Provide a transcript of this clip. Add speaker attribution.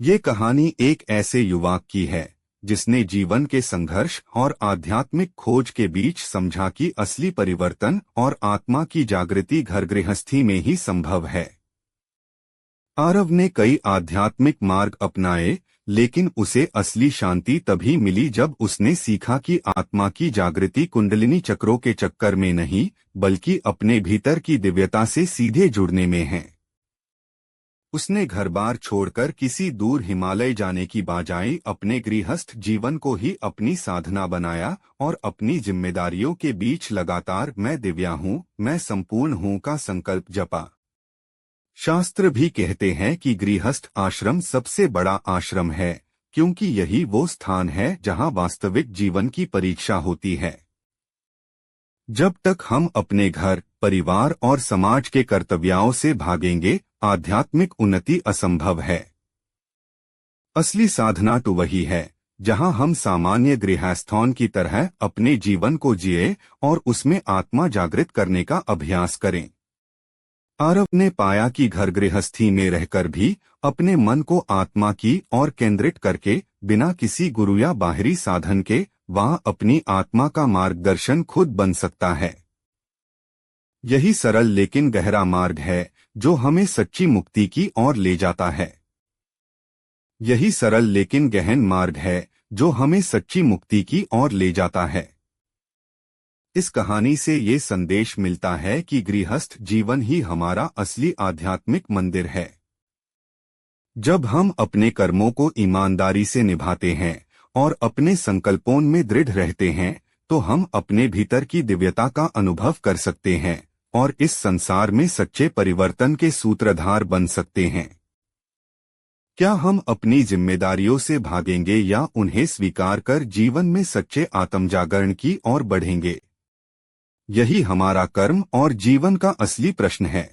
Speaker 1: ये कहानी एक ऐसे युवक की है जिसने जीवन के संघर्ष और आध्यात्मिक खोज के बीच समझा कि असली परिवर्तन और आत्मा की जागृति घर गृहस्थी में ही संभव है। आरव ने कई आध्यात्मिक मार्ग अपनाए, लेकिन उसे असली शांति तभी मिली जब उसने सीखा कि आत्मा की जागृति कुंडलिनी चक्रों के चक्कर में नहीं, बल्कि अपने भीतर की दिव्यता से सीधे जुड़ने में है। उसने घर बार छोड़कर किसी दूर हिमालय जाने की बजाय अपने गृहस्थ जीवन को ही अपनी साधना बनाया और अपनी जिम्मेदारियों के बीच लगातार मैं दिव्या हूँ, मैं संपूर्ण हूँ का संकल्प जपा। शास्त्र भी कहते हैं कि गृहस्थ आश्रम सबसे बड़ा आश्रम है, क्योंकि यही वो स्थान है जहाँ वास्तविक जीवन की परीक्षा होती है। जब तक हम अपने घर, परिवार और समाज के कर्तव्यों से भागेंगे, आध्यात्मिक उन्नति असंभव है। असली साधना तो वही है जहां हम सामान्य गृहस्थों की तरह अपने जीवन को जिए और उसमें आत्मा जागृत करने का अभ्यास करें। आरव ने पाया कि घर गृहस्थी में रहकर भी अपने मन को आत्मा की ओर केंद्रित करके, बिना किसी गुरु या बाहरी साधन के, वह अपनी आत्मा का मार्गदर्शन खुद बन सकता है। यही सरल लेकिन गहरा मार्ग है जो हमें सच्ची मुक्ति की ओर ले जाता है। यही सरल लेकिन गहन मार्ग है जो हमें सच्ची मुक्ति की ओर ले जाता है। इस कहानी से ये संदेश मिलता है कि गृहस्थ जीवन ही हमारा असली आध्यात्मिक मंदिर है। जब हम अपने कर्मों को ईमानदारी से निभाते हैं और अपने संकल्पों में दृढ़ रहते हैं, तो हम अपने भीतर की दिव्यता का अनुभव कर सकते हैं और इस संसार में सच्चे परिवर्तन के सूत्रधार बन सकते हैं। क्या हम अपनी जिम्मेदारियों से भागेंगे या उन्हें स्वीकार कर जीवन में सच्चे आत्मजागरण की ओर बढ़ेंगे? यही हमारा कर्म और जीवन का असली प्रश्न है।